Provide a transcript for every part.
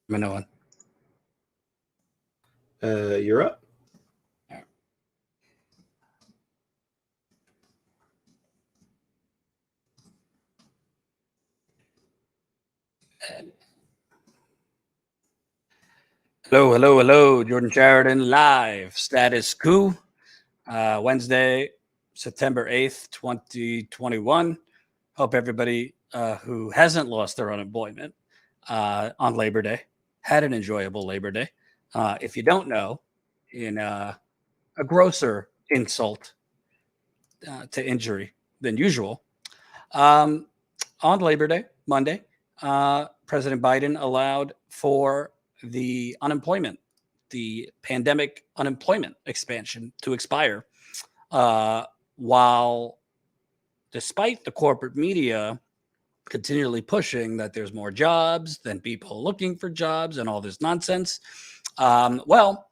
Minoan. You're up. Hello. Jordan Sheridan live. Status Coup. Wednesday, September 8th, 2021. Hope everybody who hasn't lost their unemployment on Labor Day had an enjoyable Labor Day. If you don't know, in a grosser insult to injury than usual, on Labor Day, Monday, President Biden allowed for the pandemic unemployment expansion to expire, while despite the corporate media continually pushing that there's more jobs than people looking for jobs and all this nonsense. Well,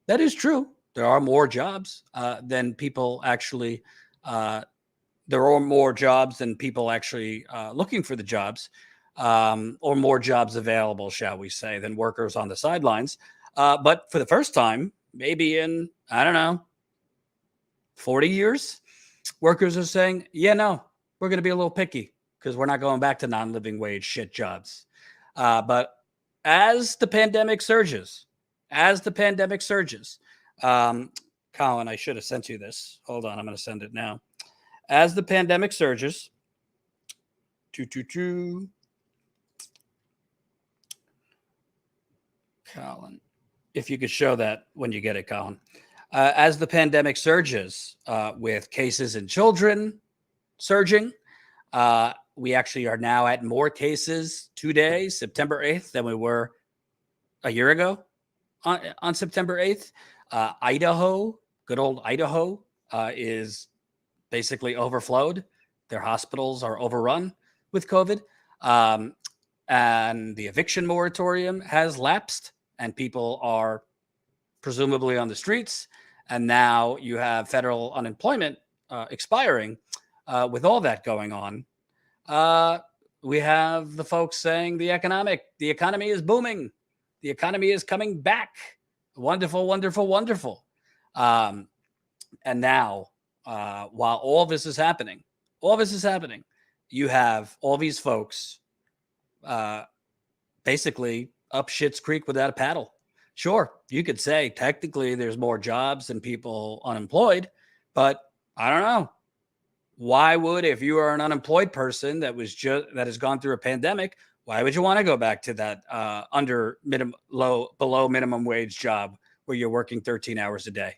that is true. There are more jobs than people actually. There are more jobs than people actually looking for the jobs, or more jobs available, shall we say, than workers on the sidelines. But for the first time, maybe in, I don't know, 40 years, workers are saying, yeah, no, we're going to be a little picky because we're not going back to non-living wage shit jobs. But as the pandemic surges, Colin, I should have sent you this. Hold on, I'm going to send it now. As the pandemic surges, Colin, if you could show that when you get it, Colin. As the pandemic surges, with cases in children surging, we actually are now at more cases today, September 8th, than we were a year ago on September 8th. Idaho, good old Idaho, is basically overflowed. Their hospitals are overrun with COVID. And the eviction moratorium has lapsed, and people are presumably on the streets. And now you have federal unemployment expiring. With all that going on, we have the folks saying the economy is booming. The economy is coming back. Wonderful. And now, while all this is happening, you have all these folks basically up shit's creek without a paddle. Sure, you could say technically there's more jobs than people unemployed, but I don't know. Why would, if you are an unemployed person that has gone through a pandemic, why would you want to go back to that below minimum wage job where you're working 13 hours a day?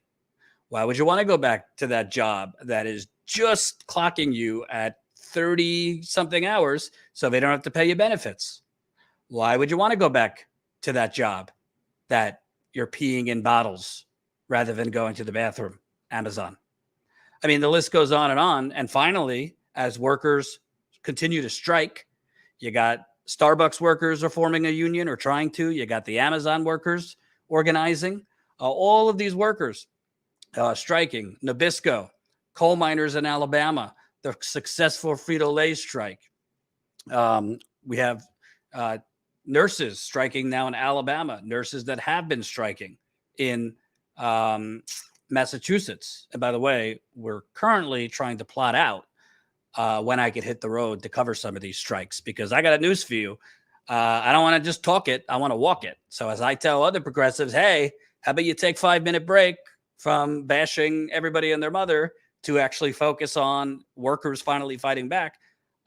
Why would you want to go back to that job that is just clocking you at 30 something hours so they don't have to pay you benefits? Why would you want to go back to that job that you're peeing in bottles rather than going to the bathroom? Amazon. I mean, the list goes on. And finally, as workers continue to strike, you got Starbucks workers are forming a union or trying to. You got the Amazon workers organizing. All of these workers striking. Nabisco, coal miners in Alabama, the successful Frito-Lay strike. We have nurses striking now in Alabama, nurses that have been striking in Massachusetts. And by the way, we're currently trying to plot out when I could hit the road to cover some of these strikes, because I got a news for you. I don't want to just talk it. I want to walk it. So as I tell other progressives, hey, how about you take 5-minute break from bashing everybody and their mother to actually focus on workers finally fighting back?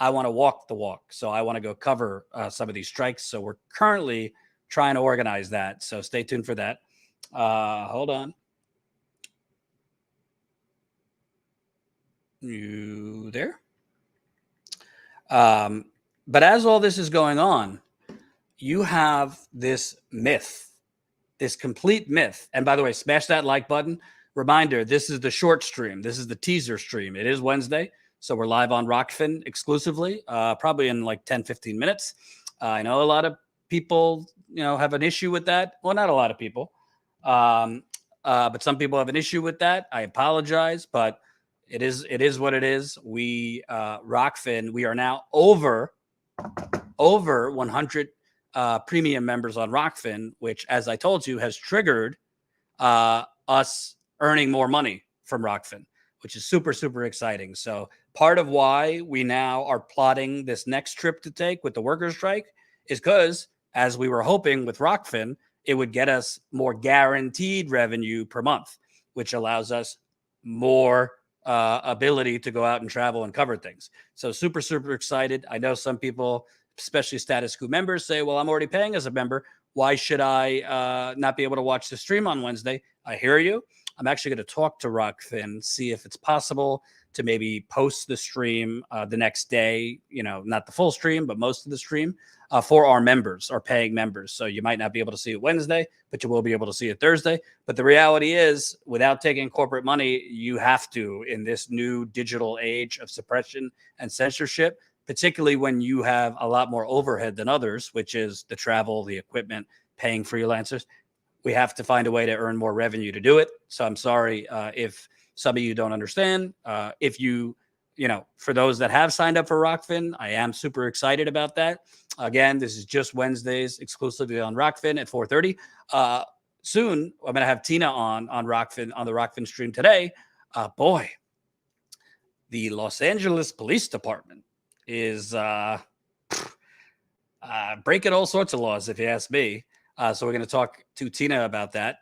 I want to walk the walk. So I want to go cover some of these strikes. So we're currently trying to organize that. So stay tuned for that. Hold on. You there? But as all this is going on, you have this myth, this complete myth. And by the way, smash that like button. Reminder, this is the short stream. This is the teaser stream. It is Wednesday, so we're live on Rockfin exclusively, probably in like 10, 15 minutes. I know a lot of people, have an issue with that. Well, not a lot of people, but some people have an issue with that. I apologize, but it is what it is. We, Rockfin, we are now over 100 premium members on Rockfin, which, as I told you, has triggered us earning more money from Rockfin, which is super, super exciting. So part of why we now are plotting this next trip to take with the workers' strike is because, as we were hoping with Rockfin, it would get us more guaranteed revenue per month, which allows us more ability to go out and travel and cover things. So super, super excited. I know some people, especially status quo members, say, well, I'm already paying as a member. Why should I not be able to watch the stream on Wednesday? I hear you. I'm actually going to talk to Rockfin, see if it's possible to maybe post the stream the next day, not the full stream, but most of the stream for our members, our paying members. So you might not be able to see it Wednesday, but you will be able to see it Thursday. But the reality is, without taking corporate money, you have to, in this new digital age of suppression and censorship, particularly when you have a lot more overhead than others, which is the travel, the equipment, paying freelancers. We have to find a way to earn more revenue to do it. So I'm sorry if some of you don't understand. If you, for those that have signed up for Rockfin, I am super excited about that. Again, this is just Wednesdays exclusively on Rockfin at 4:30. Soon, I'm going to have Tina on Rockfin, on the Rockfin stream today. Boy, the Los Angeles Police Department is breaking all sorts of laws, if you ask me. So we're going to talk to Tina about that.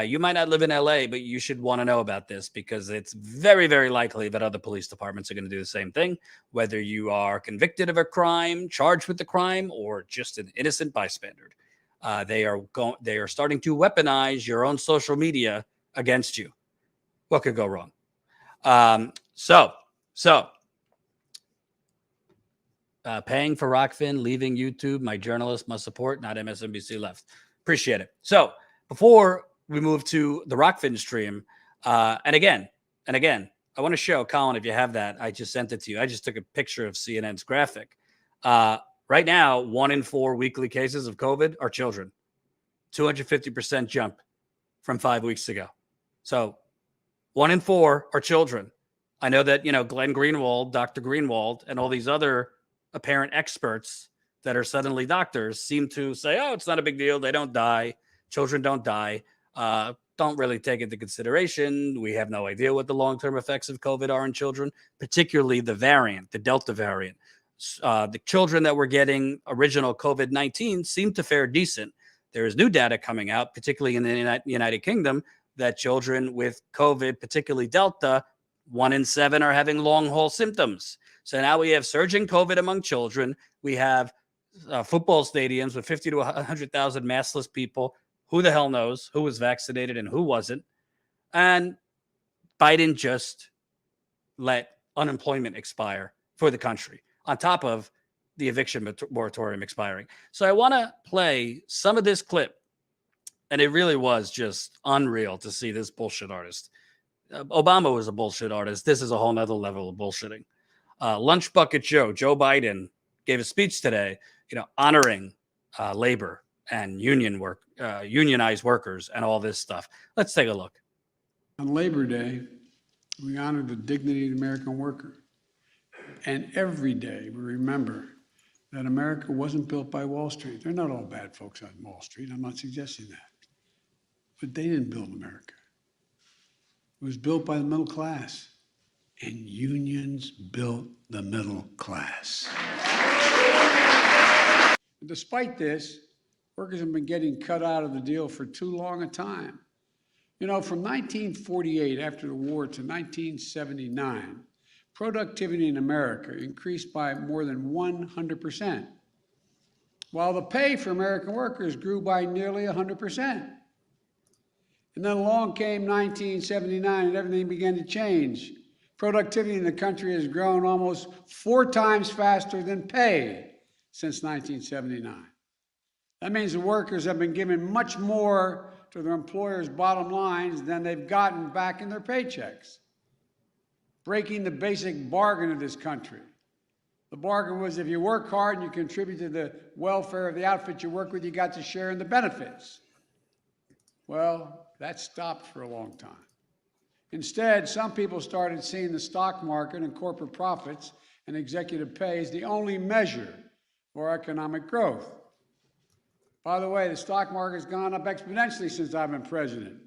You might not live in LA, but you should want to know about this because it's very, very likely that other police departments are going to do the same thing, whether you are convicted of a crime, charged with the crime, or just an innocent bystander. They are starting to weaponize your own social media against you. What could go wrong? Paying for Rockfin, leaving YouTube. My journalist must support, not MSNBC left. Appreciate it. So before we move to the Rockfin stream, and again, I want to show Colin, if you have that, I just sent it to you. I just took a picture of CNN's graphic. Right now, 1 in 4 weekly cases of COVID are children. 250% jump from 5 weeks ago. So 1 in 4 are children. I know that, Glenn Greenwald, Dr. Greenwald, and all these other apparent experts that are suddenly doctors seem to say, oh, it's not a big deal. They don't die. Children don't die. Don't really take into consideration. We have no idea what the long-term effects of COVID are in children, particularly the variant, the Delta variant. The children that were getting original COVID-19 seem to fare decent. There is new data coming out, particularly in the United Kingdom, that children with COVID, particularly Delta, 1 in 7 are having long-haul symptoms. So now we have surging COVID among children. We have football stadiums with 50 to 100,000 maskless people. Who the hell knows who was vaccinated and who wasn't? And Biden just let unemployment expire for the country on top of the eviction moratorium expiring. So I want to play some of this clip. And it really was just unreal to see this bullshit artist. Obama was a bullshit artist. This is a whole nother level of bullshitting. Lunch Bucket Joe Biden gave a speech today, honoring labor and unionized workers and all this stuff. Let's take a look. On Labor Day, we honor the dignity of the American worker. And every day we remember that America wasn't built by Wall Street. They're not all bad folks on Wall Street. I'm not suggesting that. But they didn't build America. It was built by the middle class. And unions built the middle class. Despite this, workers have been getting cut out of the deal for too long a time. From 1948, after the war, to 1979, productivity in America increased by more than 100%, while the pay for American workers grew by nearly 100%. And then along came 1979 and everything began to change. Productivity in the country has grown almost 4 times faster than pay since 1979. That means the workers have been given much more to their employers' bottom lines than they've gotten back in their paychecks, breaking the basic bargain of this country. The bargain was if you work hard and you contribute to the welfare of the outfit you work with, you got to share in the benefits. Well, that stopped for a long time. Instead, some people started seeing the stock market and corporate profits and executive pay as the only measure for economic growth. By the way, the stock market's gone up exponentially since I've been president.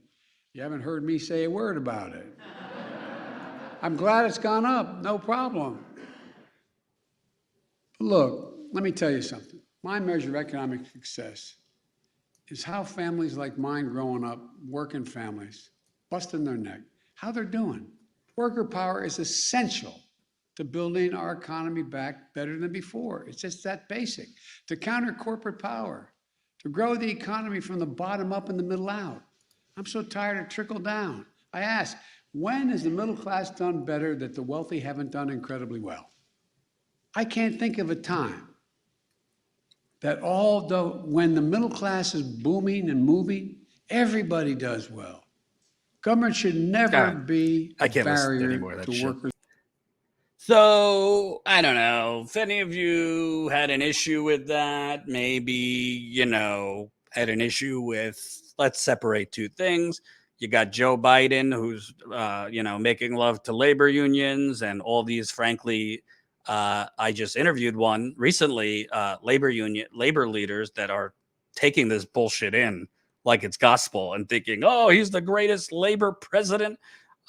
You haven't heard me say a word about it. I'm glad it's gone up, no problem. But look, let me tell you something. My measure of economic success is how families like mine growing up, working families, busting their neck, how they're doing. Worker power is essential to building our economy back better than before. It's just that basic. To counter corporate power, to grow the economy from the bottom up and the middle out. I'm so tired of trickle down. I ask, when has the middle class done better that the wealthy haven't done incredibly well? I can't think of a time that when the middle class is booming and moving, everybody does well. Government should never be a barrier to workers. So, I don't know if any of you had an issue with that. Maybe, had an issue with, let's separate two things. You got Joe Biden, who's, making love to labor unions and all these, frankly, I just interviewed one recently, labor leaders that are taking this bullshit in like it's gospel and thinking, oh, he's the greatest labor president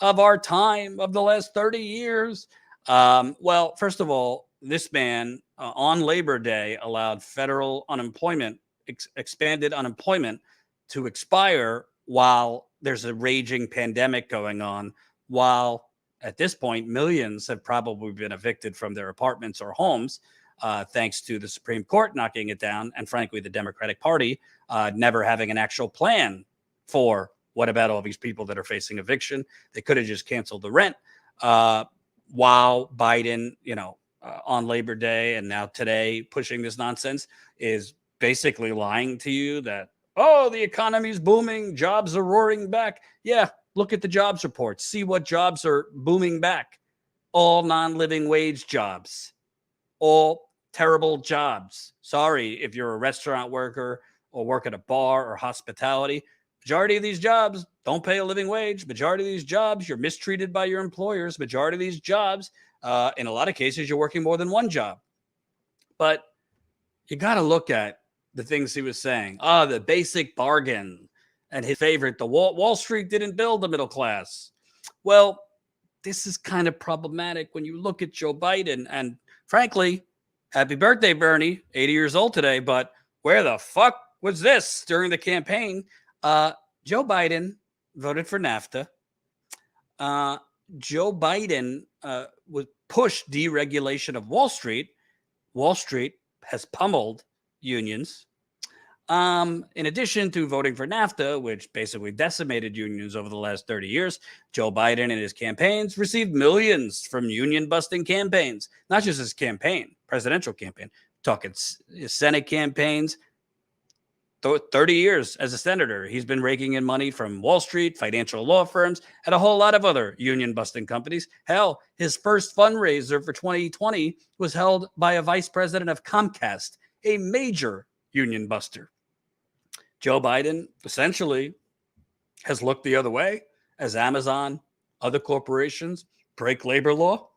of our time, of the last 30 years. Well, first of all, this man on Labor Day allowed federal unemployment, expanded unemployment to expire while there's a raging pandemic going on, while at this point, millions have probably been evicted from their apartments or homes, thanks to the Supreme Court knocking it down. And frankly, the Democratic Party never having an actual plan for what about all these people that are facing eviction. They could have just canceled the rent. While Biden, on Labor Day and now today pushing this nonsense is basically lying to you that, oh, the economy's booming, jobs are roaring back. Yeah, look at the jobs reports. See what jobs are booming back. All non-living wage jobs. All terrible jobs. Sorry if you're a restaurant worker or work at a bar or hospitality. Majority of these jobs don't pay a living wage. Majority of these jobs, you're mistreated by your employers. Majority of these jobs, in a lot of cases, you're working more than one job. But you got to look at the things he was saying. The basic bargain. And his favorite, the Wall Street didn't build the middle class. Well, this is kind of problematic when you look at Joe Biden. And frankly, happy birthday, Bernie, 80 years old today. But where the fuck was this during the campaign? Joe Biden voted for NAFTA. Joe Biden was pushed deregulation of Wall Street. Wall Street has pummeled unions. In addition to voting for NAFTA, which basically decimated unions over the last 30 years, Joe Biden and his campaigns received millions from union-busting campaigns. Not just his campaign, presidential campaign, talking his Senate campaigns. 30 years as a senator, he's been raking in money from Wall Street, financial law firms, and a whole lot of other union-busting companies. Hell, his first fundraiser for 2020 was held by a vice president of Comcast, a major union buster. Joe Biden essentially has looked the other way as Amazon, other corporations break labor law.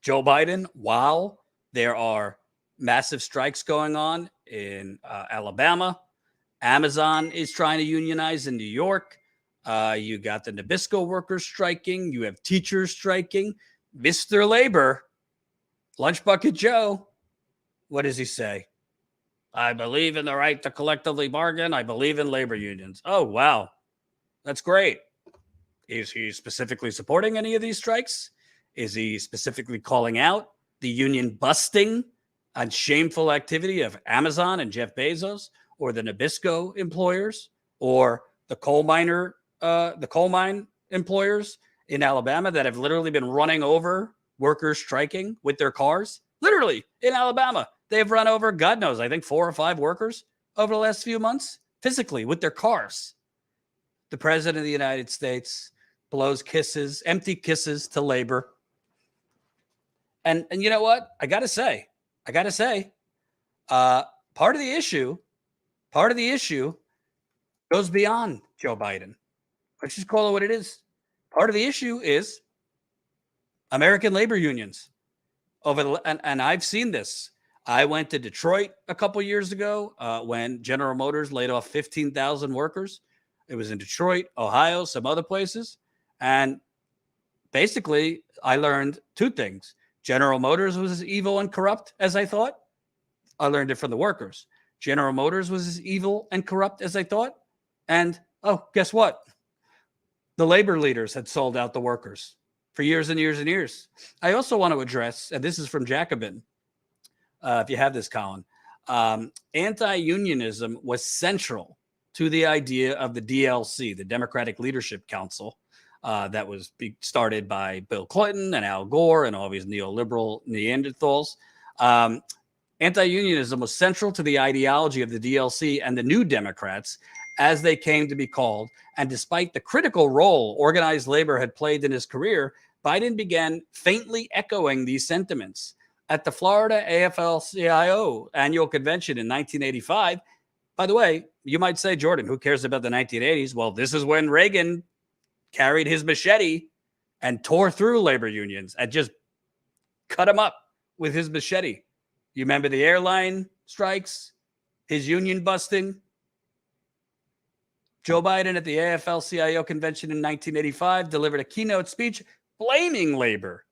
Joe Biden, while there are massive strikes going on in Alabama, Amazon is trying to unionize in New York. You got the Nabisco workers striking. You have teachers striking. Mr. Labor, Lunch Bucket Joe, what does he say? I believe in the right to collectively bargain. I believe in labor unions. Oh, wow. That's great. Is he specifically supporting any of these strikes? Is he specifically calling out the union busting and shameful activity of Amazon and Jeff Bezos, or the Nabisco employers, or the coal mine employers in Alabama that have literally been running over workers striking with their cars? Literally in Alabama, they've run over, God knows, I think 4 or 5 workers over the last few months, physically with their cars. The president of the United States blows kisses, empty kisses to labor. And you know what? I got to say, part of the issue goes beyond Joe Biden. Let's just call it what it is. Part of the issue is American labor unions. And I've seen this. I went to Detroit a couple years ago when General Motors laid off 15,000 workers. It was in Detroit, Ohio, some other places. And basically, I learned two things. General Motors was as evil and corrupt as I thought. I learned it from the workers. General Motors was as evil and corrupt as I thought. And, oh, guess what? The labor leaders had sold out the workers for years and years and years. I also want to address, and this is from Jacobin, if you have this, Colin, anti-unionism was central to the idea of the DLC, the Democratic Leadership Council, that was started by Bill Clinton and Al Gore and all these neoliberal Neanderthals. Anti-unionism was central to the ideology of the DLC and the New Democrats, as they came to be called. And despite the critical role organized labor had played in his career, Biden began faintly echoing these sentiments. At the Florida AFL-CIO annual convention in 1985, by the way, you might say, Jordan, who cares about the 1980s? Well, this is when Reagan carried his machete and tore through labor unions and just cut them up with his machete. You remember the airline strikes, his union busting? Joe Biden at the AFL-CIO convention in 1985 delivered a keynote speech blaming labor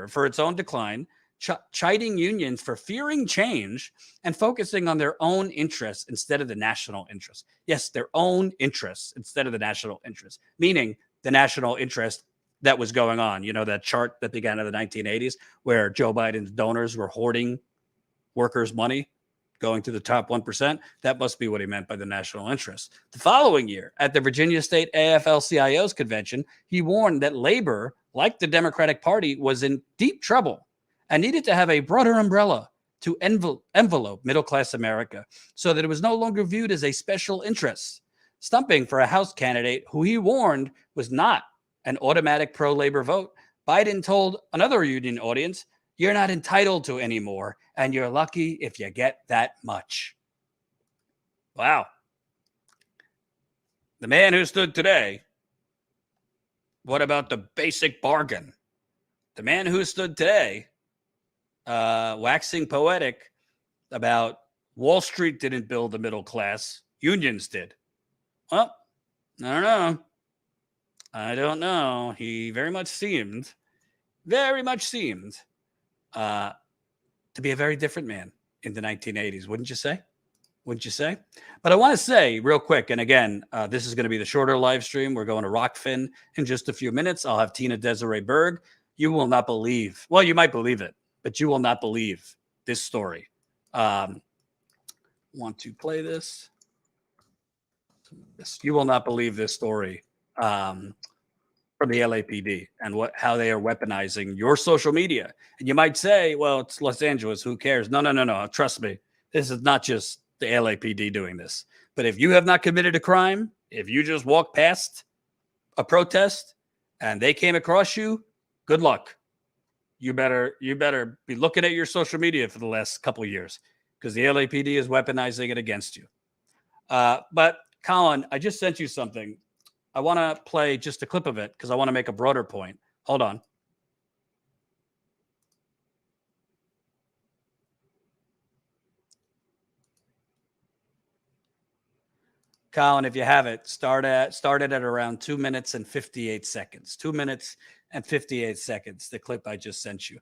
for its own decline, chiding unions for fearing change and focusing on their own interests instead of the national interests. Yes, their own interests instead of the national interests, meaning the national interest that was going on. You know, that chart that began in the 1980s where Joe Biden's donors were hoarding workers' money, going to the top 1%. That must be what he meant by the national interest. The following year, at the Virginia State AFL-CIO's convention, he warned that labor, like the Democratic Party, was in deep trouble and needed to have a broader umbrella to envelope middle-class America so that it was no longer viewed as a special interest. Stumping for a House candidate who he warned was not an automatic pro-labor vote, Biden told another union audience, "You're not entitled to any more, and you're lucky if you get that much." Wow. The man who stood today, what about the basic bargain? The man who stood today, waxing poetic about Wall Street didn't build the middle class, unions did. Well, I don't know. He very much seemed to be a very different man in the 1980s, wouldn't you say? Wouldn't you say? But I want to say real quick, and again, this is going to be the shorter live stream. We're going to Rockfin in just a few minutes. I'll have Tina Desiree Berg. You will not believe, well, you might believe it, but you will not believe this story. Want to play this? You will not believe this story from the LAPD and how they are weaponizing your social media. And you might say, well, it's Los Angeles. Who cares? No. Trust me. This is not just the LAPD doing this. But if you have not committed a crime, if you just walk past a protest and they came across you, good luck. You better be looking at your social media for the last couple of years because the LAPD is weaponizing it against you. But Colin, I just sent you something. I want to play just a clip of it because I want to make a broader point. Hold on. Colin, if you have it, started at around 2 minutes and 58 seconds. 2 minutes and 58 seconds, the clip I just sent you.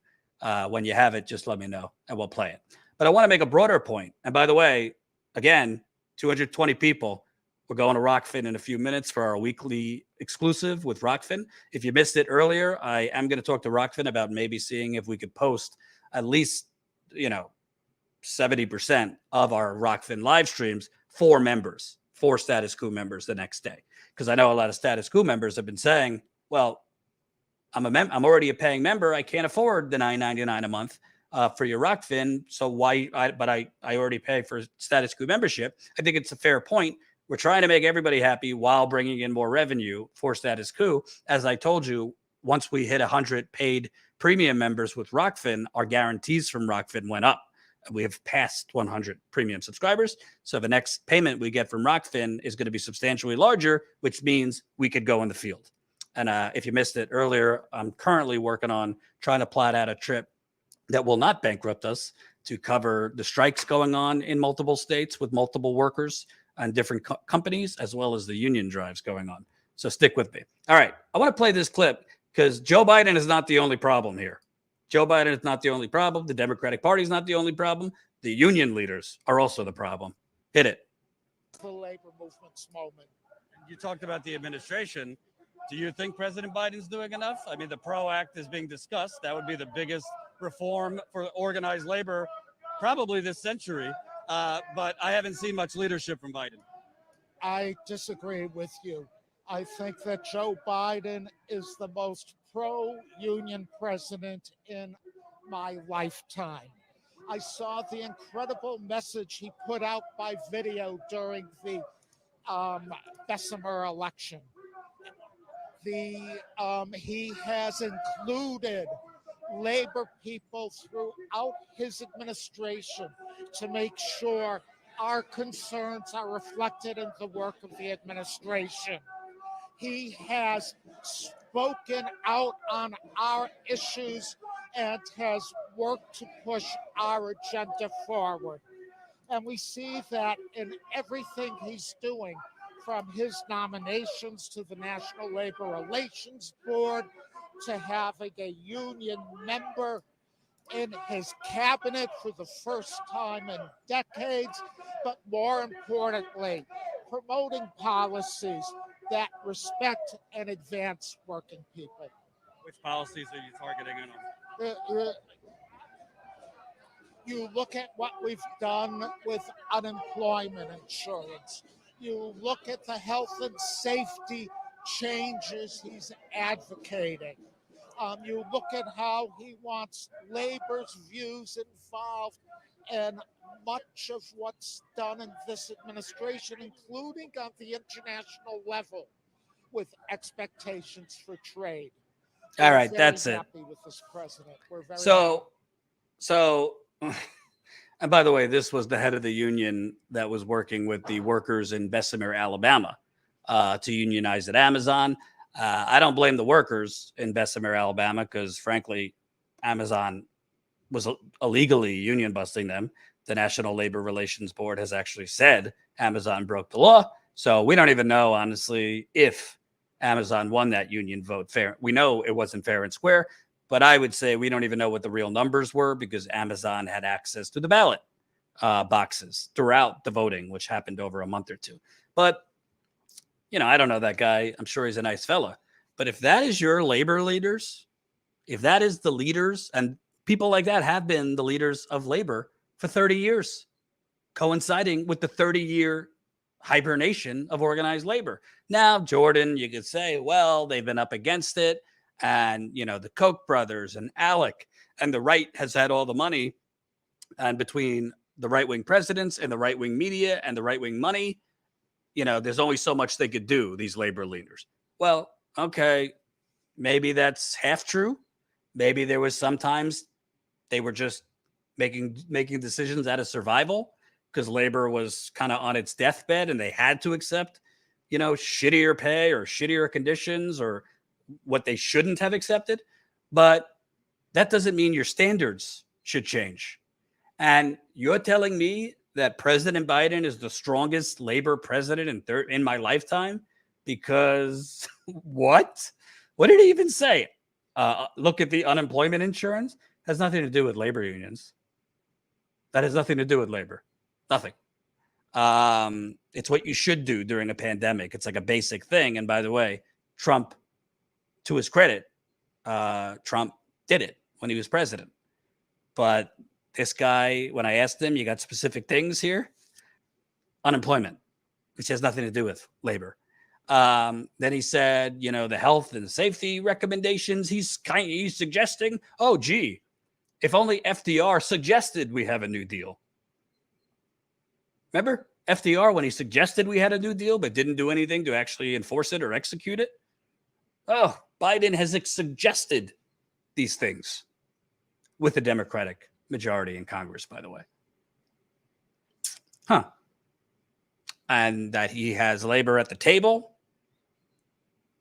When you have it, just let me know and we'll play it. But I want to make a broader point. And by the way, again, 220 people. We're going to Rockfin in a few minutes for our weekly exclusive with Rockfin. If you missed it earlier, I am going to talk to Rockfin about maybe seeing if we could post at least, 70% of our Rockfin live streams for members, for Status Coup members the next day. Because I know a lot of Status Coup members have been saying, well, I'm already a paying member. I can't afford the $9.99 a month for your Rockfin. So why? I already pay for Status Coup membership. I think it's a fair point. We're trying to make everybody happy while bringing in more revenue for Status Coup. As I told you, once we hit 100 paid premium members with Rockfin, our guarantees from Rockfin went up. We have passed 100 premium subscribers. So the next payment we get from Rockfin is going to be substantially larger, which means we could go in the field. And if you missed it earlier, I'm currently working on trying to plot out a trip that will not bankrupt us to cover the strikes going on in multiple states with multiple workers and different companies, as well as the union drives going on. So stick with me. All right. I want to play this clip because Joe Biden is not the only problem here. Joe Biden is not the only problem. The Democratic Party is not the only problem. The union leaders are also the problem. Hit it. The labor movement's moment. You talked about the administration. Do you think President Biden's doing enough? I mean, the PRO Act is being discussed. That would be the biggest reform for organized labor probably this century. But I haven't seen much leadership from Biden. I disagree with you. I think that Joe Biden is the most pro-union president in my lifetime. I saw the incredible message he put out by video during the Bessemer election. He has included labor people throughout his administration to make sure our concerns are reflected in the work of the administration. He has spoken out on our issues and has worked to push our agenda forward. And we see that in everything he's doing, from his nominations to the National Labor Relations Board, to having a union member in his cabinet for the first time in decades, but more importantly, promoting policies that respect and advance working people. Which policies are you targeting on? You look at what we've done with unemployment insurance. You look at the health and safety changes he's advocating. You look at how he wants labor's views involved in much of what's done in this administration, including on the international level with expectations for trade. All right, that's it. With this president. We're very so, and by the way, this was the head of the union that was working with the workers in Bessemer, Alabama, to unionize at Amazon. I don't blame the workers in Bessemer, Alabama, because frankly, Amazon was illegally union busting them. The National Labor Relations Board has actually said Amazon broke the law. So we don't even know, honestly, if Amazon won that union vote fair. We know it wasn't fair and square, but I would say we don't even know what the real numbers were because Amazon had access to the ballot boxes throughout the voting, which happened over a month or two. But you know, I don't know that guy. I'm sure he's a nice fella. But if that is your labor leaders, if that is the leaders, and people like that have been the leaders of labor for 30 years, coinciding with the 30-year hibernation of organized labor. Now, Jordan, you could say, well, they've been up against it. And, you know, the Koch brothers and Alec and the right has had all the money. And between the right-wing presidents and the right-wing media and the right-wing money, you know, there's only so much they could do, these labor leaders. Well, okay, maybe that's half true. Maybe there was sometimes they were just making decisions out of survival because labor was kind of on its deathbed and they had to accept, you know, shittier pay or shittier conditions or what they shouldn't have accepted. But that doesn't mean your standards should change. And you're telling me that President Biden is the strongest labor president in my lifetime because what? What did he even say? Look at the unemployment insurance. Has nothing to do with labor unions. That has nothing to do with labor. Nothing. It's what you should do during a pandemic. It's like a basic thing. And by the way, Trump, to his credit, Trump did it when he was president. But this guy, when I asked him, you got specific things here? Unemployment, which has nothing to do with labor. Then he said, you know, the health and safety recommendations he's suggesting. Oh, gee, if only FDR suggested we have a new deal. Remember FDR when he suggested we had a new deal, but didn't do anything to actually enforce it or execute it? Oh, Biden has suggested these things with the Democratic majority in Congress, by the way. Huh. And that he has labor at the table,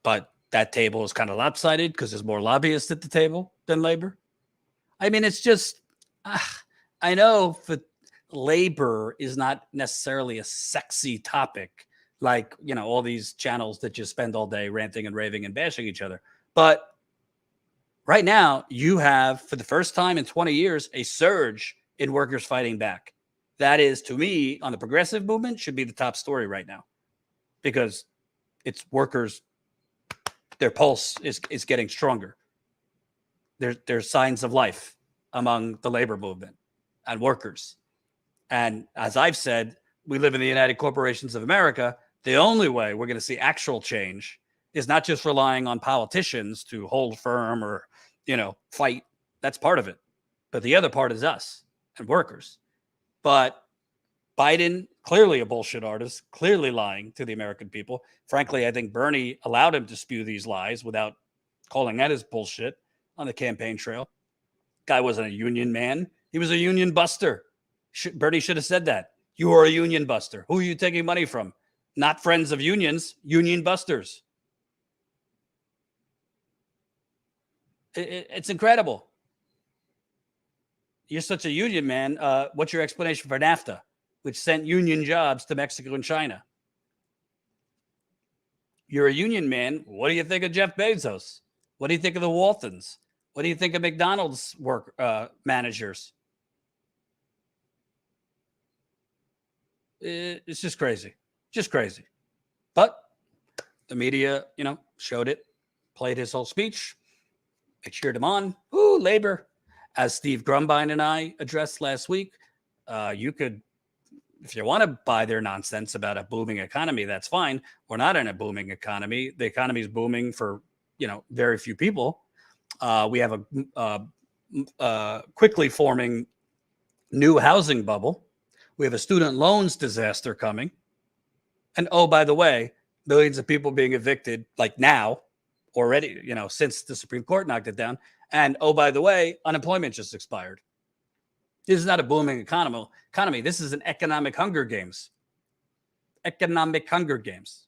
but that table is kind of lopsided because there's more lobbyists at the table than labor. I mean, it's just, I know for labor is not necessarily a sexy topic, like, you know, all these channels that just spend all day ranting and raving and bashing each other. But right now, you have, for the first time in 20 years, a surge in workers fighting back. That is, to me, on the progressive movement, should be the top story right now, because it's workers, their pulse is getting stronger. There's signs of life among the labor movement and workers. And as I've said, we live in the United Corporations of America. The only way we're going to see actual change is not just relying on politicians to hold firm or, you know, fight. That's part of it. But the other part is us and workers. But Biden, clearly a bullshit artist, clearly lying to the American people. Frankly, I think Bernie allowed him to spew these lies without calling that his bullshit on the campaign trail. Guy wasn't a union man. He was a union buster. Bernie should have said that. You are a union buster. Who are you taking money from? Not friends of unions, union busters. It's incredible. You're such a union man. What's your explanation for NAFTA, which sent union jobs to Mexico and China? You're a union man. What do you think of Jeff Bezos? What do you think of the Waltons? What do you think of McDonald's managers? It's just crazy. Just crazy. But the media, you know, showed it, played his whole speech. It cheered him on. Ooh, labor. As Steve Grumbine and I addressed last week, you could, if you want to buy their nonsense about a booming economy, that's fine. We're not in a booming economy. The economy is booming for, you know, very few people. We have a quickly forming new housing bubble. We have a student loans disaster coming. And oh, by the way, millions of people being evicted like now already, you know, since the Supreme Court knocked it down. And oh, by the way, unemployment just expired. This is not a booming economy. This is an economic Hunger Games. Economic Hunger Games.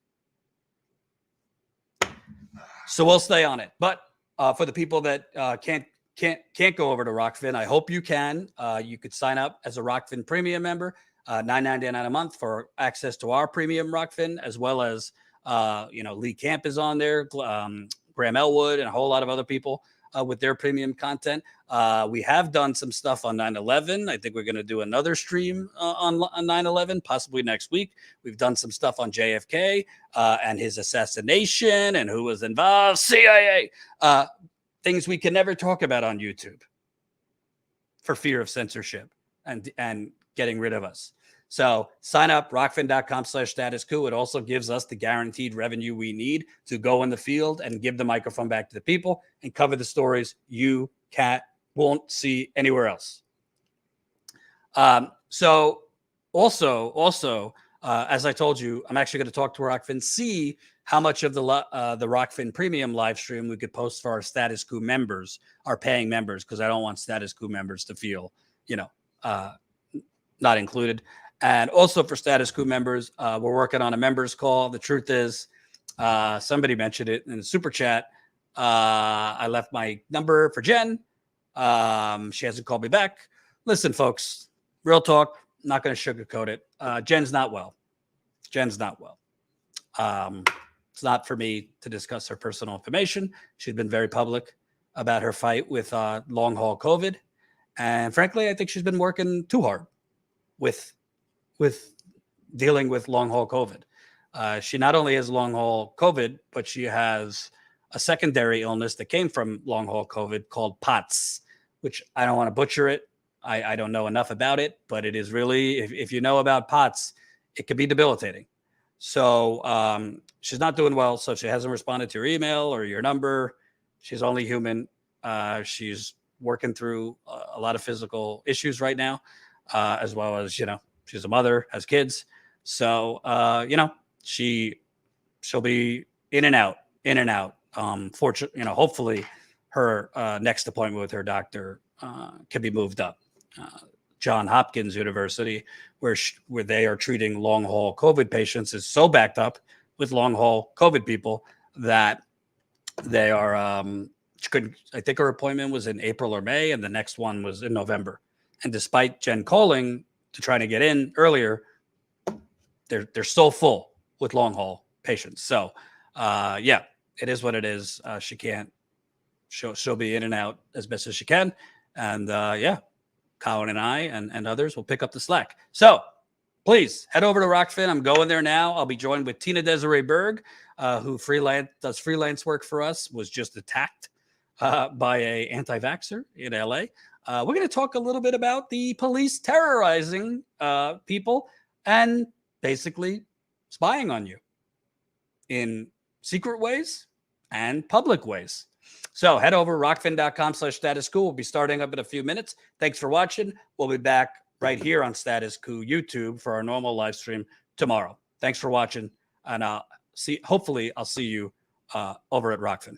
So we'll stay on it. But for the people that can't go over to Rockfin, I hope you can. You could sign up as a Rockfin premium member, $9.99 a month for access to our premium Rockfin, as well as you know, Lee Camp is on there, Graham Elwood, and a whole lot of other people with their premium content. We have done some stuff on 9/11. I think we're going to do another stream on 9/11, possibly next week. We've done some stuff on JFK and his assassination and who was involved, CIA, things we can never talk about on YouTube for fear of censorship and getting rid of us. So sign up, rockfin.com/status coup. It also gives us the guaranteed revenue we need to go in the field and give the microphone back to the people and cover the stories you won't see anywhere else. So also, as I told you, I'm actually going to talk to Rockfin, see how much of the Rockfin premium live stream we could post for our Status Coup members, our paying members, because I don't want Status Coup members to feel, you know, not included. And also for Status Coup members, we're working on a members call. The truth is, somebody mentioned it in the super chat. I left my number for Jen. She hasn't called me back. Listen, folks, real talk, not going to sugarcoat it. Jen's not well. Jen's not well. It's not for me to discuss her personal information. She's been very public about her fight with long haul COVID. And frankly, I think she's been working too hard with dealing with long haul COVID. She not only has long haul COVID, but she has a secondary illness that came from long haul COVID called POTS, which I don't want to butcher it. I don't know enough about it, but it is really, if you know about POTS, it can be debilitating. So she's not doing well. So she hasn't responded to your email or your number. She's only human. She's working through a lot of physical issues right now, as well as, you know, she's a mother, has kids. So, you know, she'll be in and out. Fortunately, you know, hopefully her next appointment with her doctor can be moved up. Johns Hopkins University, where they are treating long haul COVID patients, is so backed up with long haul COVID people that they are, I think her appointment was in April or May, and the next one was in November. And despite Jen calling to try to get in earlier, they're so full with long haul patients. So yeah, it is what it is. She can't. She'll be in and out as best as she can. And yeah, Colin and I and others will pick up the slack. So please head over to Rockfin. I'm going there now. I'll be joined with Tina Desiree Berg, who does freelance work for us, was just attacked by a anti-vaxxer in LA. We're going to talk a little bit about the police terrorizing people and basically spying on you in secret ways and public ways. So head over rockfin.com/status coup. We'll be starting up in a few minutes. Thanks for watching. We'll be back right here on Status Coup YouTube for our normal live stream tomorrow. Thanks for watching. And hopefully I'll see you over at Rockfin.